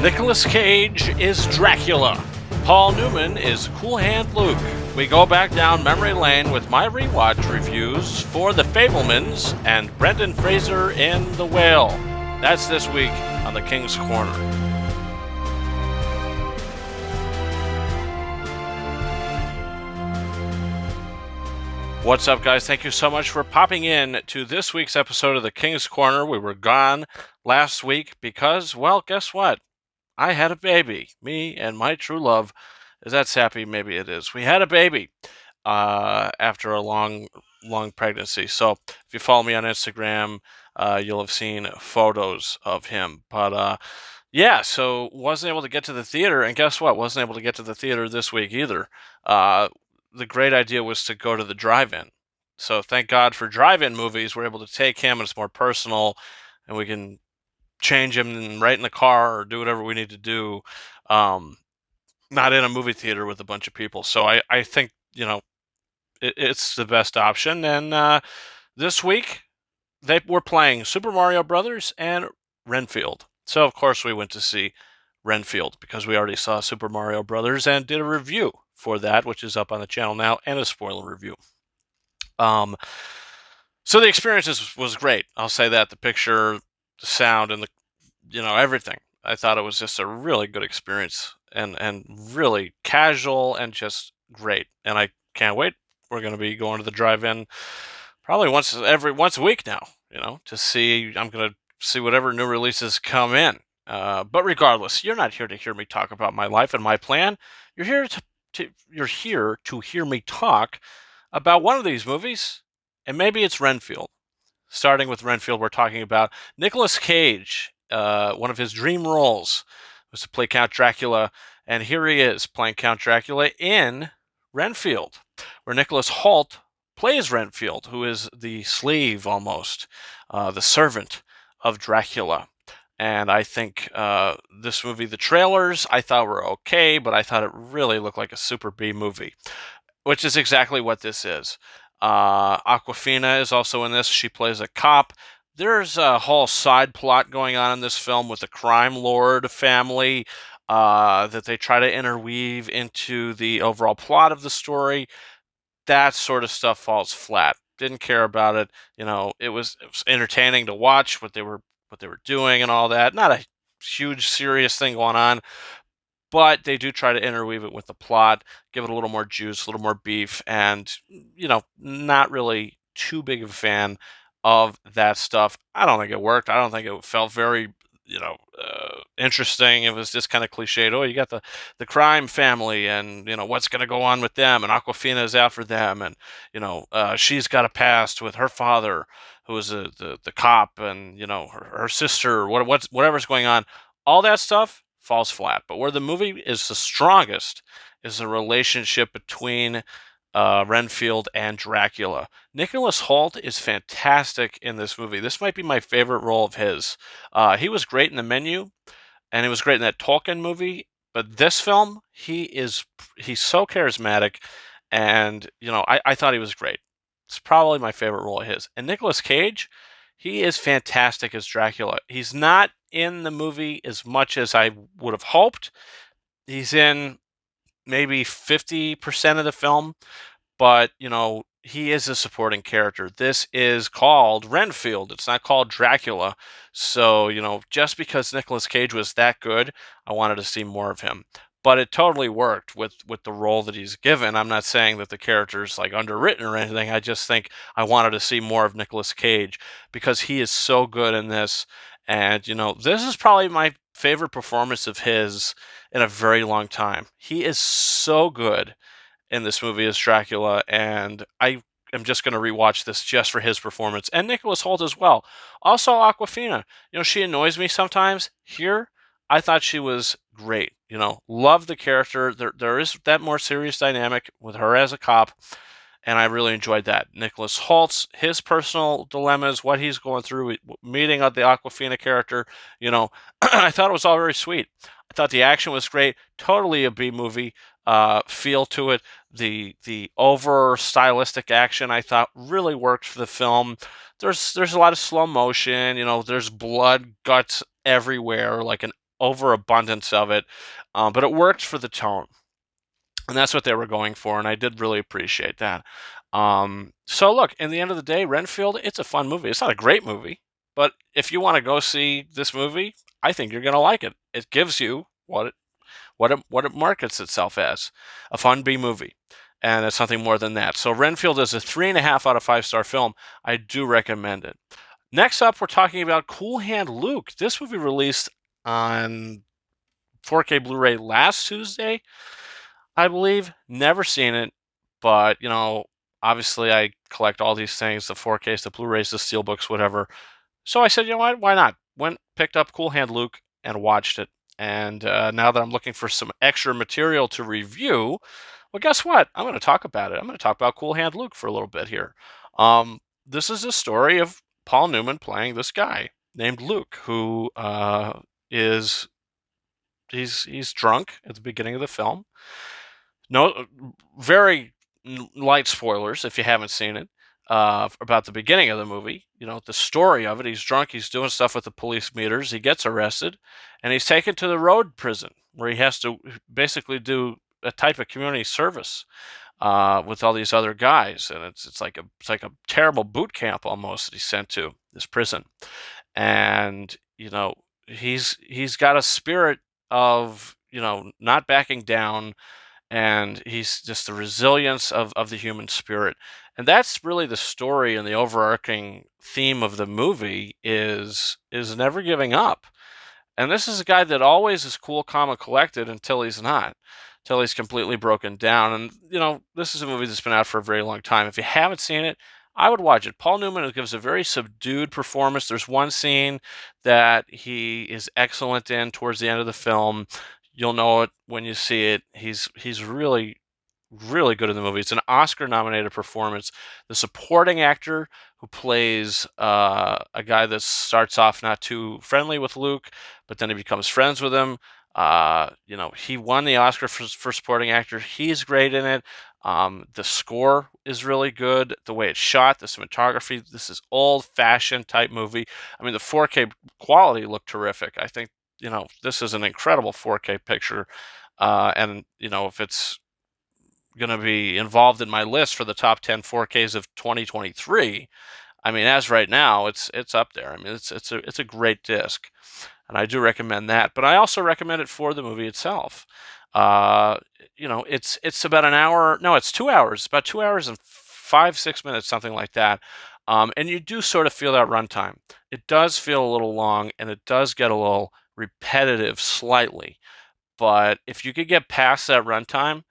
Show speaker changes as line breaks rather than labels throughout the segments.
Nicolas Cage is Dracula. Paul Newman is Cool Hand Luke. We go back down memory lane with my rewatch reviews for The Fabelmans and Brendan Fraser in The Whale. That's this week on The King's Corner. What's up, guys? Thank you so much for popping in to this week's episode of The King's Corner. We were gone last week because, well, guess what? I had a baby. Me and my true love. Is that sappy? Maybe it is. We had a baby after a long pregnancy. So if you follow me on Instagram, you'll have seen photos of him. But yeah, so wasn't able to get to the theater. And guess what? Wasn't able to get to the theater this week either. The great idea was to go to the drive-in. So thank God for drive-in movies. We're able to take him, and it's more personal, and we can change him right in the car or do whatever we need to do, not in a movie theater with a bunch of people. So I think, it's the best option. And this week, they were playing Super Mario Brothers and Renfield. So, of course, we went to see Renfield because we already saw Super Mario Brothers and did a review for that, which is up on the channel now, and a spoiler review. So the experience was great. I'll say that. The picture, the sound, and everything. I thought it was just a really good experience and really casual and just great. And I can't wait. We're going to be going to the drive-in probably once a week now, to see. I'm going to see whatever new releases come in. But regardless, you're not here to hear me talk about my life and my plan. You're here to hear me talk about one of these movies, and maybe it's Renfield. Starting with Renfield, we're talking about Nicolas Cage. One of his dream roles was to play Count Dracula, and here he is playing Count Dracula in Renfield, where Nicholas Hoult plays Renfield, who is the slave almost, the servant of Dracula. And I think this movie, the trailers, I thought were okay, but I thought it really looked like a super B movie, which is exactly what this is. Awkwafina is also in this. She plays a cop. There's a whole side plot going on in this film with the crime lord family that they try to interweave into the overall plot of the story. That sort of stuff falls flat. Didn't care about it. It was entertaining to watch what they were doing and all that. Not a huge serious thing going on, but they do try to interweave it with the plot, give it a little more juice, a little more beef, and not really too big of a fan of that stuff. I don't think it worked. I don't think it felt very interesting. It was just kind of cliched. Oh, you got the crime family, and what's going to go on with them, and Awkwafina is out for them, and she's got a past with her father, who is the cop, and her sister, whatever's going on. All that stuff falls flat. But where the movie is the strongest is the relationship between Renfield and Dracula. Nicholas Hoult is fantastic in this movie. This might be my favorite role of his. He was great in The Menu, and he was great in that Tolkien movie. But this film, he's so charismatic, and I thought he was great. It's probably my favorite role of his. And Nicolas Cage, he is fantastic as Dracula. He's not in the movie as much as I would have hoped. He's in maybe 50% of the film, but he is a supporting character. This is called Renfield. It's not called Dracula. So, just because Nicolas Cage was that good, I wanted to see more of him. But it totally worked with the role that he's given. I'm not saying that the character's like underwritten or anything. I just think I wanted to see more of Nicolas Cage because he is so good in this. And, this is probably my favorite performance of his in a very long time. He is so good in this movie as Dracula, and I am just going to rewatch this just for his performance. And Nicholas Hoult as well. Also, Awkwafina. She annoys me sometimes. Here, I thought she was great. Love the character. There is that more serious dynamic with her as a cop, and I really enjoyed that. Nicholas Hoult's, his personal dilemmas, what he's going through, meeting the Awkwafina character, I thought it was all very sweet. I thought the action was great. Totally a B movie feel to it. The over stylistic action I thought really worked for the film. There's a lot of slow motion. There's blood, guts everywhere, like an overabundance of it, but it worked for the tone, and that's what they were going for, and I did really appreciate that. So look, in the end of the day, Renfield, it's a fun movie. It's not a great movie, but if you want to go see this movie, I think you're going to like it. It gives you what it markets itself as, a fun B movie, and it's something more than that. So Renfield is a 3.5 out of 5-star film. I do recommend it. Next up, we're talking about Cool Hand Luke. This movie released on 4K Blu-ray last Tuesday, I believe. Never seen it, but obviously I collect all these things: the 4Ks, the Blu-rays, the steelbooks, whatever. So I said, why not? Went, picked up Cool Hand Luke and watched it. And now that I'm looking for some extra material to review, well, guess what? I'm going to talk about it. I'm going to talk about Cool Hand Luke for a little bit here. This is a story of Paul Newman playing this guy named Luke, who is he's drunk at the beginning of the film. No, very light spoilers if you haven't seen it, about the beginning of the movie. The story of it. He's drunk. He's doing stuff with the police meters. He gets arrested, and he's taken to the road prison where he has to basically do a type of community service with all these other guys, and it's like a terrible boot camp almost that he's sent to this prison, and he's got a spirit of not backing down, and he's just the resilience of the human spirit. And that's really the story, and the overarching theme of the movie is never giving up. And this is a guy that always is cool, calm, and collected until he's not, until he's completely broken down. And this is a movie that's been out for a very long time. If you haven't seen it, I would watch it. Paul Newman gives a very subdued performance. There's one scene that he is excellent in towards the end of the film. You'll know it when you see it. He's really, really good in the movie. It's an Oscar-nominated performance. The supporting actor who plays a guy that starts off not too friendly with Luke, but then he becomes friends with him. He won the Oscar for supporting actor. He's great in it. The score is really good. The way it's shot, the cinematography. This is old-fashioned type movie. I mean, the 4K quality looked terrific. I think this is an incredible 4K picture. And if it's going to be involved in my list for the top 10 4Ks of 2023. I mean, as right now, it's up there. I mean, it's a great disc, and I do recommend that. But I also recommend it for the movie itself. Uh, it's about an hour. No, it's 2 hours. About 2 hours and 5-6 minutes, something like that. And you do sort of feel that runtime. It does feel a little long, and it does get a little repetitive slightly. But if you could get past that runtime,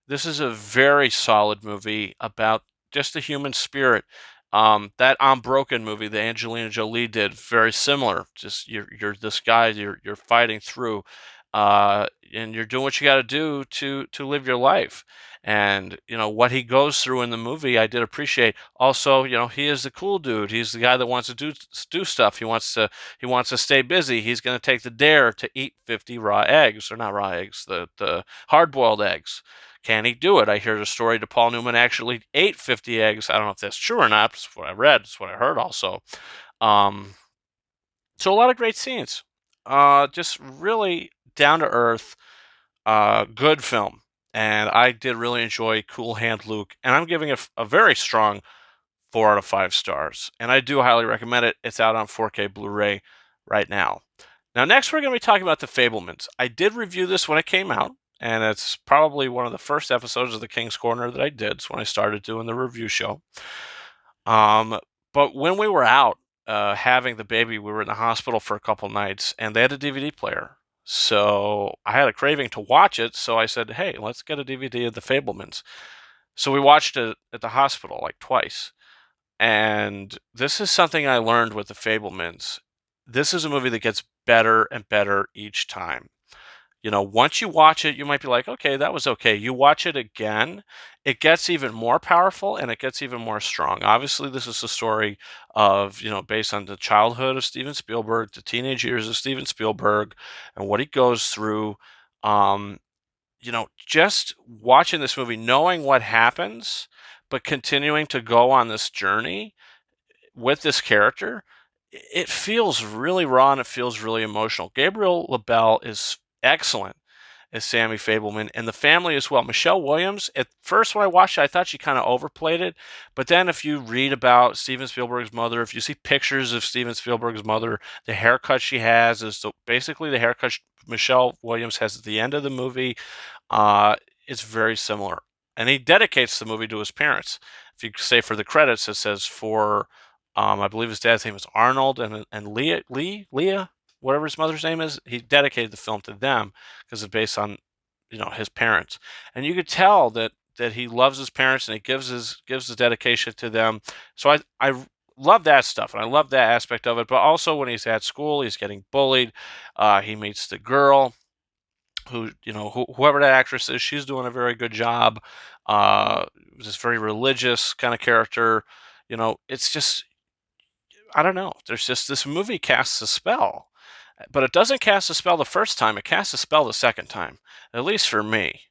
this is a very solid movie about just the human spirit. That Unbroken movie that Angelina Jolie did, very similar. Just you're this guy, you're fighting through, and you're doing what you got to do to live your life. And what he goes through in the movie, I did appreciate. Also, he is the cool dude. He's the guy that wants to do stuff. He wants to stay busy. He's going to take the dare to eat 50 raw eggs, or not raw eggs, the hard-boiled eggs. Can he do it? I hear the story that Paul Newman actually ate 50 eggs. I don't know if that's true or not. It's what I read. It's what I heard also. Um, so a lot of great scenes. Just really down to earth, good film. And I did really enjoy Cool Hand Luke. And I'm giving it a very strong 4 out of 5 stars. And I do highly recommend it. It's out on 4K Blu-ray right now. Now, next we're going to be talking about The Fabelmans. I did review this when it came out, and it's probably one of the first episodes of the King's Corner that I did. It's when I started doing the review show. But when we were out having the baby, we were in the hospital for a couple nights, and they had a DVD player. So I had a craving to watch it, so I said, hey, let's get a DVD of The Fabelmans. So we watched it at the hospital like twice. And this is something I learned with The Fabelmans. This is a movie that gets better and better each time. Once you watch it, you might be like, okay, that was okay. You watch it again, it gets even more powerful, and it gets even more strong. Obviously, this is a story of, based on the childhood of Steven Spielberg, the teenage years of Steven Spielberg, and what he goes through. Just watching this movie, knowing what happens, but continuing to go on this journey with this character it feels really raw and it feels really emotional. Gabriel LaBelle is excellent as Sammy Fabelman, and the family as well. Michelle Williams, at first when I watched it, I thought she kind of overplayed it, but then if you read about Steven Spielberg's mother, if you see pictures of Steven Spielberg's mother, the haircut she has is basically the haircut Michelle Williams has at the end of the movie. Uh, it's very similar, and he dedicates the movie to his parents. If you say for the credits, it says for, I believe his dad's name is Arnold, and Leah, whatever his mother's name is. He dedicated the film to them because it's based on, his parents, and you could tell that he loves his parents and he gives his dedication to them. So I love that stuff and I love that aspect of it. But also when he's at school, he's getting bullied. He meets the girl who, whoever that actress is, she's doing a very good job. Uh, this very religious kind of character. It's just, I don't know. There's just this movie casts a spell, but it doesn't cast a spell the first time. It casts a spell the second time, at least for me.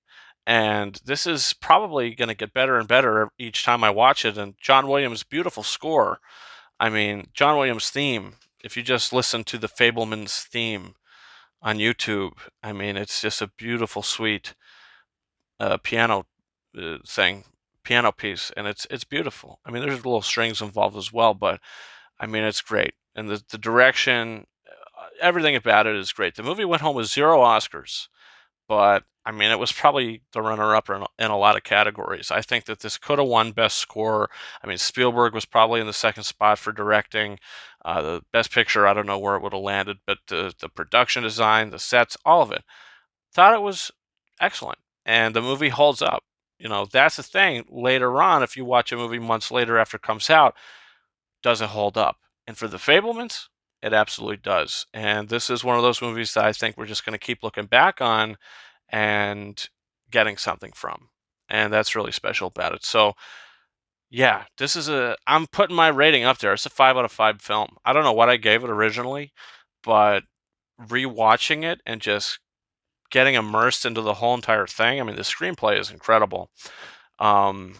And this is probably going to get better and better each time I watch it. And John Williams' beautiful score. I mean, John Williams' theme. If you just listen to the Fabelmans theme on YouTube, I mean, it's just a beautiful, sweet piano thing, piano piece, and it's beautiful. I mean, there's little strings involved as well, but I mean, it's great, and the direction, everything about it is great. The movie went home with 0 Oscars, but I mean, it was probably the runner-up in a lot of categories. I think that this could have won Best Score. I mean, Spielberg was probably in the second spot for directing. The Best Picture, I don't know where it would have landed, but the production design, the sets, all of it, thought it was excellent, and the movie holds up. That's the thing. Later on, if you watch a movie months later after it comes out, does it hold up? And for the Fablemans, it absolutely does. And this is one of those movies that I think we're just going to keep looking back on and getting something from. And that's really special about it. So, yeah, I'm putting my rating up there. It's a 5 out of 5 film. I don't know what I gave it originally, but rewatching it and just getting immersed into the whole entire thing. I mean, the screenplay is incredible. Um,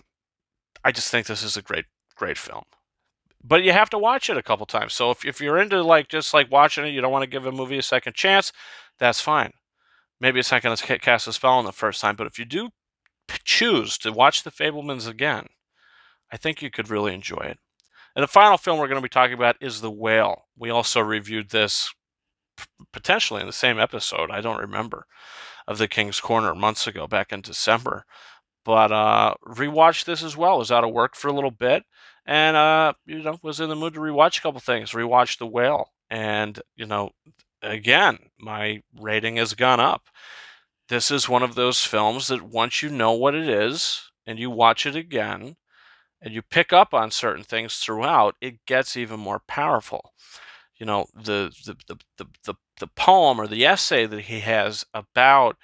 I just think this is a great, great film. But you have to watch it a couple times. So if you're into just like watching it, you don't want to give a movie a second chance, that's fine. Maybe it's not going to cast a spell on the first time, but if you do choose to watch The Fablemans again, I think you could really enjoy it. And the final film we're going to be talking about is The Whale. We also reviewed this potentially in the same episode, I don't remember, of The King's Corner months ago, back in December. But rewatched this as well. Was out of work for a little bit, and was in the mood to rewatch a couple things. Rewatched The Whale, and again, my rating has gone up. This is one of those films that once you know what it is and you watch it again and you pick up on certain things throughout, it gets even more powerful. The poem or the essay that he has about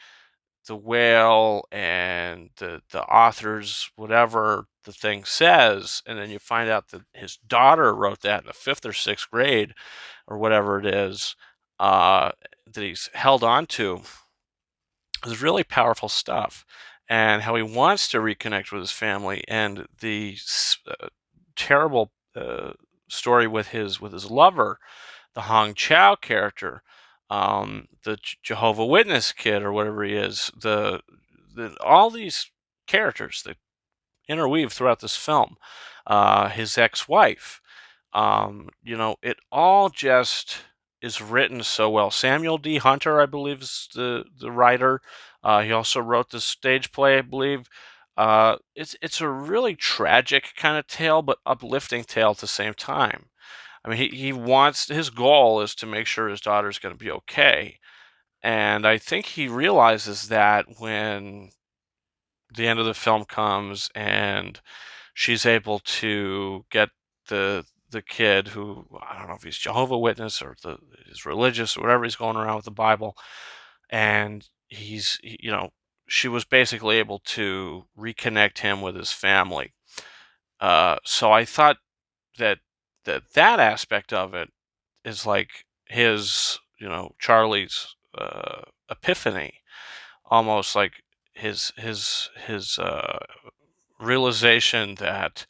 the whale and the author's whatever the thing says, and then you find out that his daughter wrote that in the 5th or 6th grade or whatever it is, that he's held on to, is really powerful stuff. And how he wants to reconnect with his family, and the terrible story with his lover, the Hong Chow character, the Jehovah Witness kid or whatever he is, all these characters that interweave throughout this film, his ex-wife, it all just is written so well. Samuel D. Hunter, I believe, is the writer. He also wrote the stage play, I believe. It's a really tragic kind of tale, but uplifting tale at the same time. I mean, he wants, his goal is to make sure his daughter's going to be okay. And I think he realizes that when the end of the film comes and she's able to get the kid, who, I don't know if he's Jehovah Witness or is religious or whatever, he's going around with the Bible, and she was basically able to reconnect him with his family. So I thought that that aspect of it is like his, Charlie's epiphany, almost like his realization that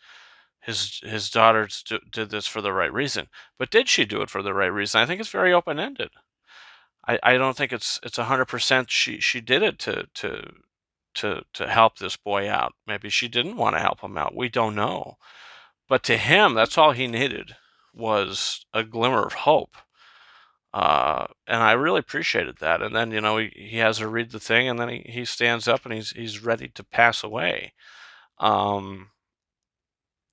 his daughter did this for the right reason. But did she do it for the right reason? I think it's very open ended. I don't think it's 100% she did it to help this boy out. Maybe she didn't want to help him out. We don't know. But to him, that's all he needed was a glimmer of hope. And I really appreciated that. And then, he has her read the thing, and then he stands up and he's ready to pass away. Um,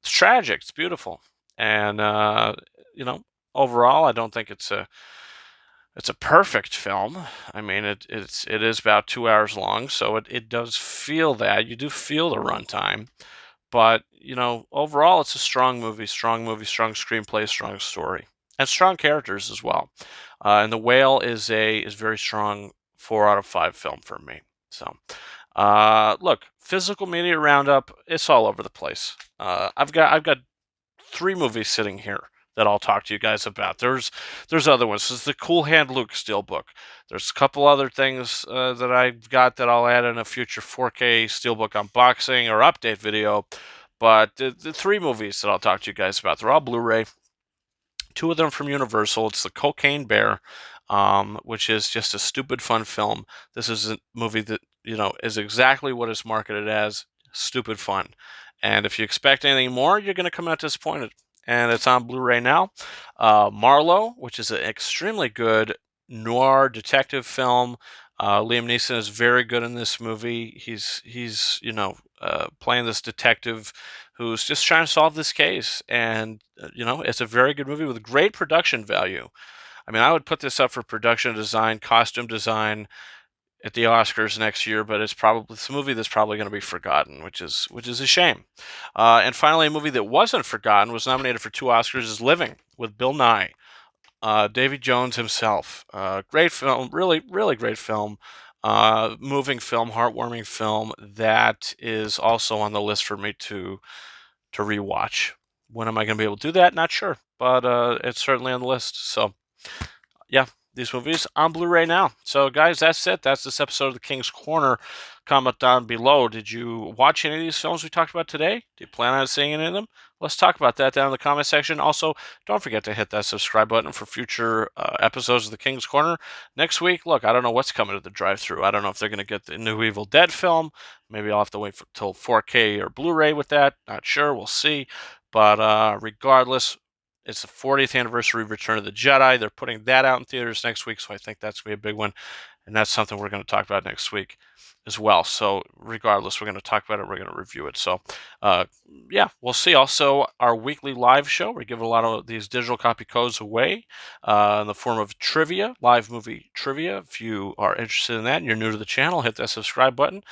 it's tragic. It's beautiful. And, you know, overall, I don't think it's a perfect film. I mean, it is about 2 hours long, so it does feel that. You do feel the runtime. But, overall, it's a strong movie, strong movie, strong screenplay, strong story, and strong characters as well. And The Whale is very strong 4 out of 5 film for me. So, look, physical media roundup, it's all over the place. I've got 3 movies sitting here that I'll talk to you guys about. There's other ones. There's the Cool Hand Luke Steelbook. There's a couple other things that I've got that I'll add in a future 4K Steelbook unboxing or update video. But the 3 movies that I'll talk to you guys about, they're all Blu-ray. 2 of them from Universal. It's The Cocaine Bear, which is just a stupid fun film. This is a movie that, is exactly what it's marketed as, stupid fun. And if you expect anything more, you're going to come out disappointed. And it's on Blu-ray now. Marlowe, which is an extremely good noir detective film. Liam Neeson is very good in this movie. He's playing this detective who's just trying to solve this case, and it's a very good movie with great production value. I mean, I would put this up for production design, costume design at the Oscars next year, but it's a movie that's probably going to be forgotten, which is a shame. And finally, a movie that wasn't forgotten, was nominated for 2 Oscars, is Living with Bill Nye. Davy Jones himself. Great film, really, really great film. Moving film, heartwarming film that is also on the list for me to rewatch. When am I going to be able to do that? Not sure, but it's certainly on the list. So, yeah, these movies on Blu-ray now. So, guys, that's it. That's this episode of The King's Corner. Comment down below. Did you watch any of these films we talked about today? Do you plan on seeing any of them? Let's talk about that down in the comment section. Also, don't forget to hit that subscribe button for future episodes of The King's Corner. Next week, look, I don't know what's coming to the drive-thru. I don't know if they're going to get the new Evil Dead film. Maybe I'll have to wait till 4K or Blu-ray with that. Not sure. We'll see. But regardless, it's the 40th anniversary of Return of the Jedi. They're putting that out in theaters next week, so I think that's going to be a big one. And that's something we're going to talk about next week as well. So regardless, we're going to talk about it. We're going to review it. So, yeah, we'll see. Also, our weekly live show, we give a lot of these digital copy codes away in the form of trivia, live movie trivia. If you are interested in that and you're new to the channel, hit that subscribe button.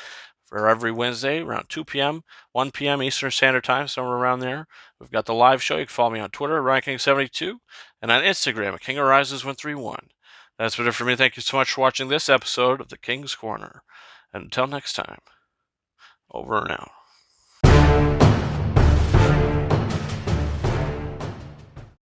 For every Wednesday around 2 p.m., 1 p.m. Eastern Standard Time, somewhere around there. We've got the live show. You can follow me on Twitter, Ranking72, and on Instagram at KingArises131. That's been it for me. Thank you so much for watching this episode of The King's Corner. And until next time, over and out.